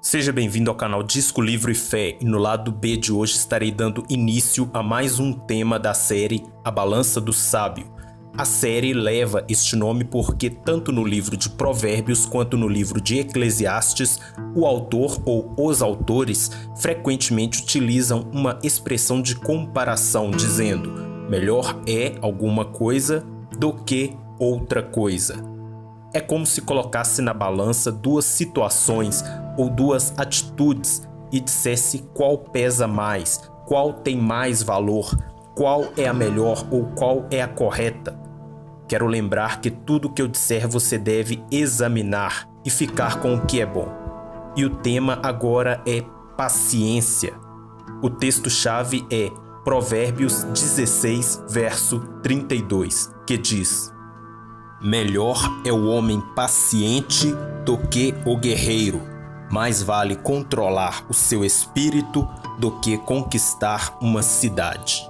Seja bem-vindo ao canal Disco, Livro e Fé, e no lado B de hoje estarei dando início a mais um tema da série A Balança do Sábio. A série leva este nome porque tanto no livro de Provérbios quanto no livro de Eclesiastes, o autor ou os autores frequentemente utilizam uma expressão de comparação, dizendo: melhor é alguma coisa do que outra coisa. É como se colocasse na balança duas situações ou duas atitudes e dissesse qual pesa mais, qual tem mais valor, qual é a melhor ou qual é a correta. Quero lembrar que tudo que eu disser você deve examinar e ficar com o que é bom. E o tema agora é paciência. O texto-chave é Provérbios 16, verso 32, que diz: melhor é o homem paciente do que o guerreiro. Mais vale controlar o seu espírito do que conquistar uma cidade.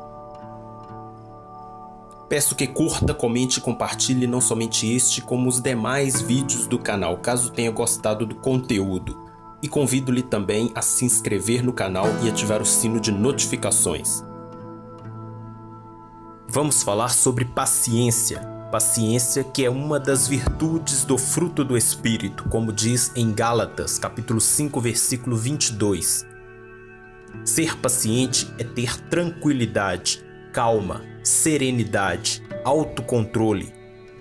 Peço que curta, comente e compartilhe não somente este, como os demais vídeos do canal, caso tenha gostado do conteúdo. E convido-lhe também a se inscrever no canal e ativar o sino de notificações. Vamos falar sobre paciência. Paciência, que é uma das virtudes do fruto do Espírito, como diz em Gálatas, capítulo 5, versículo 22. Ser paciente é ter tranquilidade, calma, serenidade, autocontrole.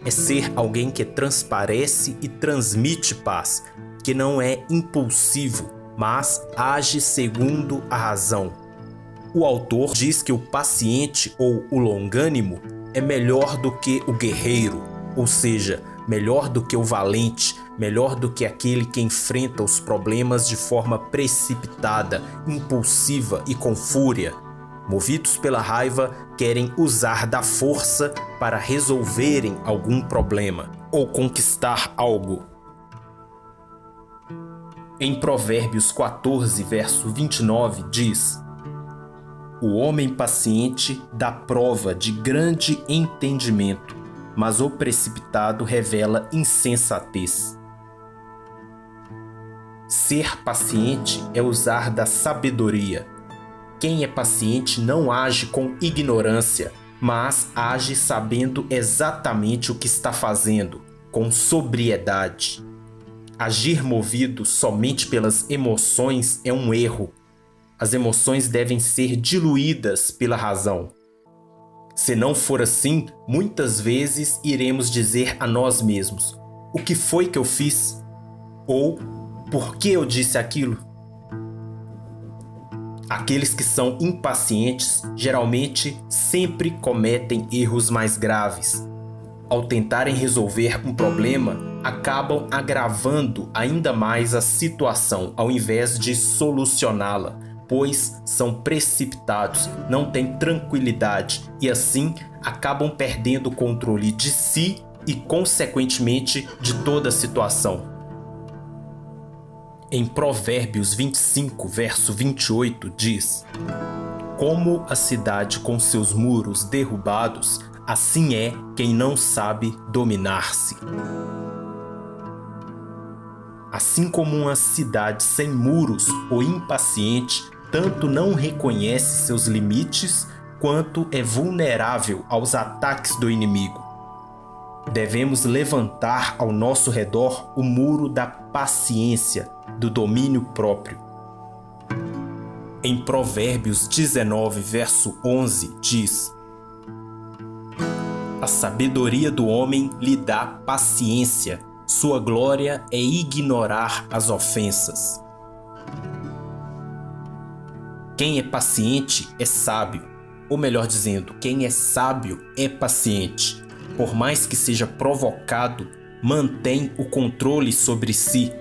É ser alguém que transparece e transmite paz, que não é impulsivo, mas age segundo a razão. O autor diz que o paciente ou o longânimo é melhor do que o guerreiro, ou seja, melhor do que o valente, melhor do que aquele que enfrenta os problemas de forma precipitada, impulsiva e com fúria. Movidos pela raiva, querem usar da força para resolverem algum problema ou conquistar algo. Em Provérbios 14, verso 29, diz: o homem paciente dá prova de grande entendimento, mas o precipitado revela insensatez. Ser paciente é usar da sabedoria. Quem é paciente não age com ignorância, mas age sabendo exatamente o que está fazendo, com sobriedade. Agir movido somente pelas emoções é um erro. As emoções devem ser diluídas pela razão. Se não for assim, muitas vezes iremos dizer a nós mesmos: o que foi que eu fiz? Ou por que eu disse aquilo? Aqueles que são impacientes geralmente sempre cometem erros mais graves. Ao tentarem resolver um problema, acabam agravando ainda mais a situação ao invés de solucioná-la, pois são precipitados, não têm tranquilidade e assim acabam perdendo o controle de si e, consequentemente, de toda a situação. Em Provérbios 25, verso 28, diz: como a cidade com seus muros derrubados, assim é quem não sabe dominar-se. Assim como uma cidade sem muros ou impaciente, tanto não reconhece seus limites, quanto é vulnerável aos ataques do inimigo. Devemos levantar ao nosso redor o muro da paciência, do domínio próprio. Em Provérbios 19, verso 11, diz: a sabedoria do homem lhe dá paciência, sua glória é ignorar as ofensas. Quem é paciente é sábio, ou melhor dizendo, quem é sábio é paciente. Por mais que seja provocado, mantém o controle sobre si,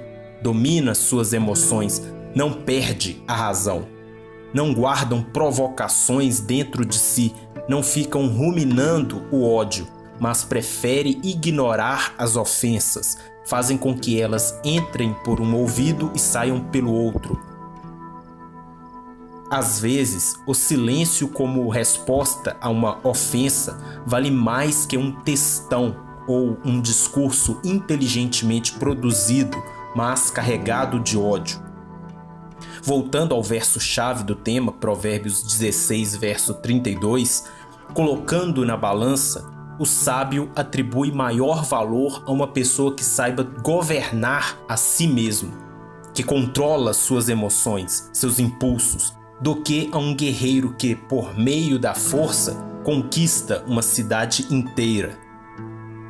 domina suas emoções, não perde a razão. Não guardam provocações dentro de si, não ficam ruminando o ódio, mas prefere ignorar as ofensas, fazem com que elas entrem por um ouvido e saiam pelo outro. Às vezes, o silêncio como resposta a uma ofensa vale mais que um textão ou um discurso inteligentemente produzido, mas carregado de ódio. Voltando ao verso-chave do tema, Provérbios 16, verso 32, colocando na balança, o sábio atribui maior valor a uma pessoa que saiba governar a si mesmo, que controla suas emoções, seus impulsos, do que a um guerreiro que, por meio da força, conquista uma cidade inteira.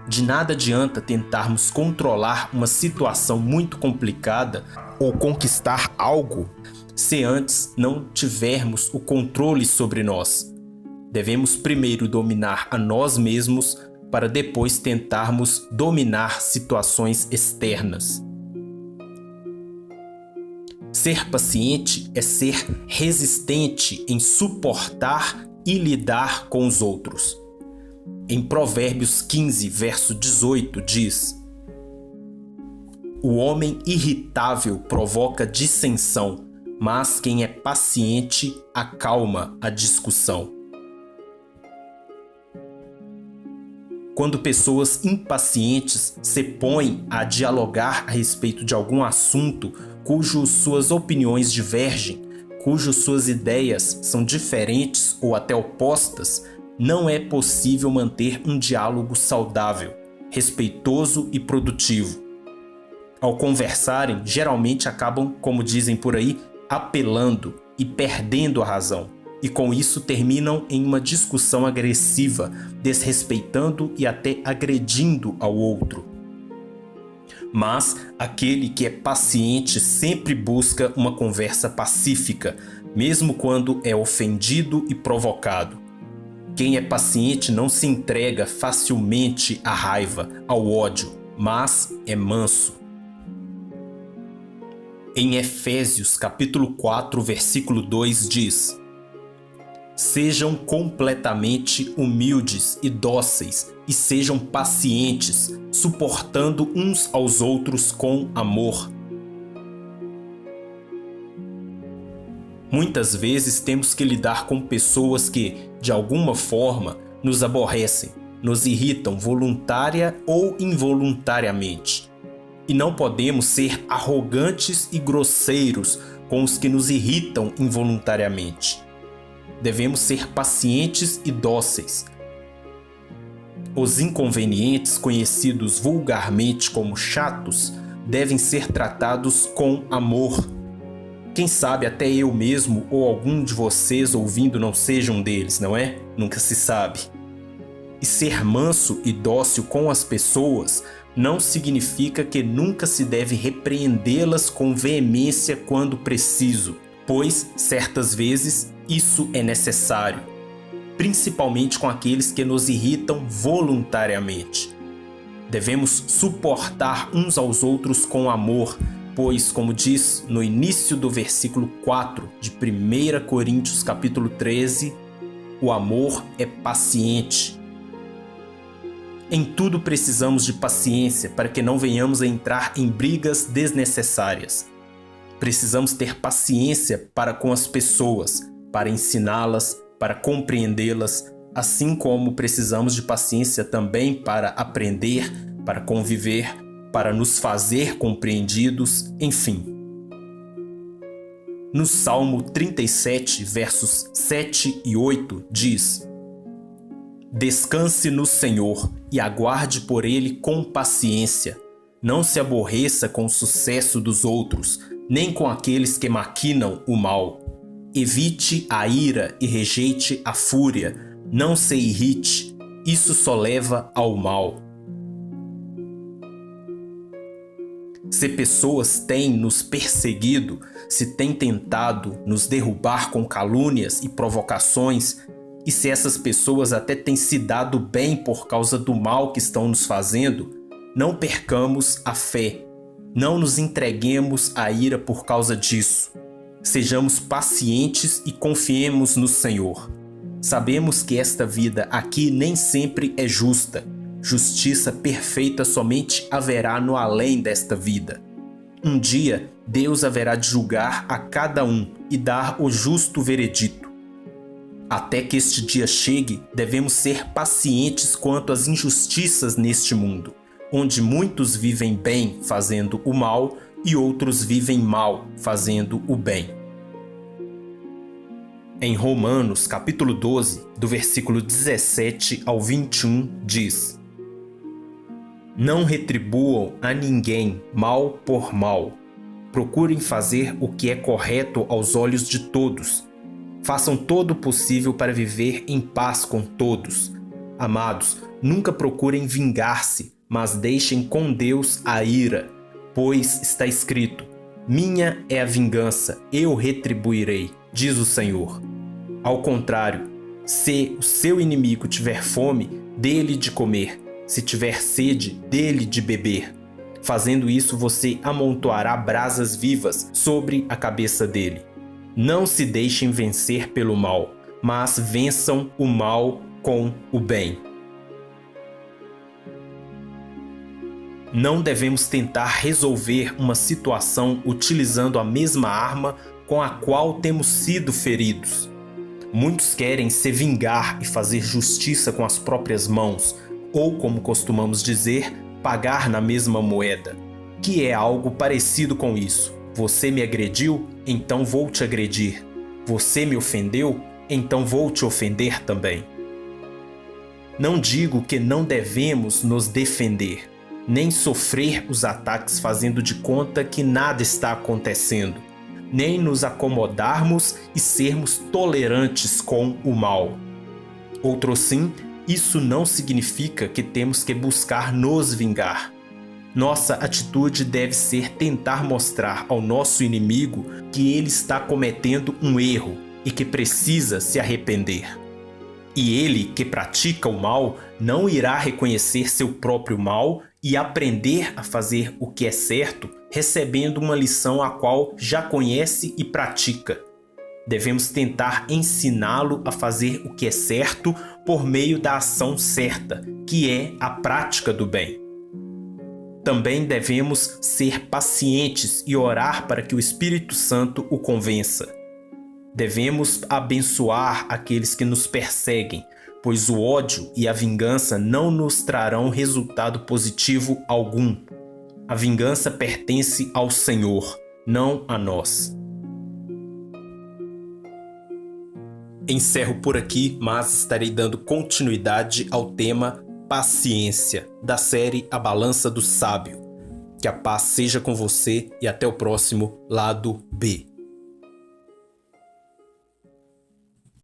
De nada adianta tentarmos controlar uma situação muito complicada ou conquistar algo se antes não tivermos o controle sobre nós. Devemos primeiro dominar a nós mesmos para depois tentarmos dominar situações externas. Ser paciente é ser resistente em suportar e lidar com os outros. Em Provérbios 15, verso 18, diz: O homem irritável provoca dissensão, mas quem é paciente acalma a discussão. Quando pessoas impacientes se põem a dialogar a respeito de algum assunto cujas suas opiniões divergem, cujas suas ideias são diferentes ou até opostas, não é possível manter um diálogo saudável, respeitoso e produtivo. Ao conversarem, geralmente acabam, como dizem por aí, apelando e perdendo a razão, e com isso terminam em uma discussão agressiva, desrespeitando e até agredindo ao outro. Mas aquele que é paciente sempre busca uma conversa pacífica, mesmo quando é ofendido e provocado. Quem é paciente não se entrega facilmente à raiva, ao ódio, mas é manso. Em Efésios capítulo 4, versículo 2 diz: Sejam completamente humildes e dóceis e sejam pacientes, suportando uns aos outros com amor. Muitas vezes temos que lidar com pessoas que, de alguma forma, nos aborrecem, nos irritam voluntária ou involuntariamente. E não podemos ser arrogantes e grosseiros com os que nos irritam involuntariamente. Devemos ser pacientes e dóceis. Os inconvenientes, conhecidos vulgarmente como chatos, devem ser tratados com amor. Quem sabe até eu mesmo ou algum de vocês ouvindo não seja um deles, não é? Nunca se sabe. E ser manso e dócil com as pessoas não significa que nunca se deve repreendê-las com veemência quando preciso, pois, certas vezes, isso é necessário, principalmente com aqueles que nos irritam voluntariamente. Devemos suportar uns aos outros com amor, pois, como diz no início do versículo 4 de 1 Coríntios capítulo 13, o amor é paciente. Em tudo precisamos de paciência para que não venhamos a entrar em brigas desnecessárias. Precisamos ter paciência para com as pessoas, para ensiná-las, para compreendê-las, assim como precisamos de paciência também para aprender, para conviver, para nos fazer compreendidos, enfim. No Salmo 37, versos 7 e 8, diz: Descanse no Senhor e aguarde por Ele com paciência. Não se aborreça com o sucesso dos outros, nem com aqueles que maquinam o mal. Evite a ira e rejeite a fúria. Não se irrite, isso só leva ao mal. Se pessoas têm nos perseguido, se têm tentado nos derrubar com calúnias e provocações, e se essas pessoas até têm se dado bem por causa do mal que estão nos fazendo, não percamos a fé, não nos entreguemos à ira por causa disso. Sejamos pacientes e confiemos no Senhor. Sabemos que esta vida aqui nem sempre é justa. Justiça perfeita somente haverá no além desta vida. Um dia, Deus haverá de julgar a cada um e dar o justo veredito. Até que este dia chegue, devemos ser pacientes quanto às injustiças neste mundo, onde muitos vivem bem fazendo o mal e outros vivem mal fazendo o bem. Em Romanos, capítulo 12, do versículo 17 ao 21, diz: Não retribuam a ninguém mal por mal. Procurem fazer o que é correto aos olhos de todos. Façam todo o possível para viver em paz com todos. Amados, nunca procurem vingar-se, mas deixem com Deus a ira, pois está escrito: Minha é a vingança, eu retribuirei, diz o Senhor. Ao contrário, se o seu inimigo tiver fome, dê-lhe de comer. Se tiver sede, dê-lhe de beber. Fazendo isso, você amontoará brasas vivas sobre a cabeça dele. Não se deixem vencer pelo mal, mas vençam o mal com o bem. Não devemos tentar resolver uma situação utilizando a mesma arma com a qual temos sido feridos. Muitos querem se vingar e fazer justiça com as próprias mãos, ou, como costumamos dizer, pagar na mesma moeda, que é algo parecido com isso. Você me agrediu, então vou te agredir. Você me ofendeu, então vou te ofender também. Não digo que não devemos nos defender, nem sofrer os ataques fazendo de conta que nada está acontecendo, nem nos acomodarmos e sermos tolerantes com o mal. Outrosim, isso não significa que temos que buscar nos vingar. Nossa atitude deve ser tentar mostrar ao nosso inimigo que ele está cometendo um erro e que precisa se arrepender. E ele, que pratica o mal, não irá reconhecer seu próprio mal e aprender a fazer o que é certo, recebendo uma lição a qual já conhece e pratica. Devemos tentar ensiná-lo a fazer o que é certo por meio da ação certa, que é a prática do bem. Também devemos ser pacientes e orar para que o Espírito Santo o convença. Devemos abençoar aqueles que nos perseguem, pois o ódio e a vingança não nos trarão resultado positivo algum. A vingança pertence ao Senhor, não a nós. Encerro por aqui, mas estarei dando continuidade ao tema paciência, da série A Balança do Sábio. Que a paz seja com você e até o próximo Lado B.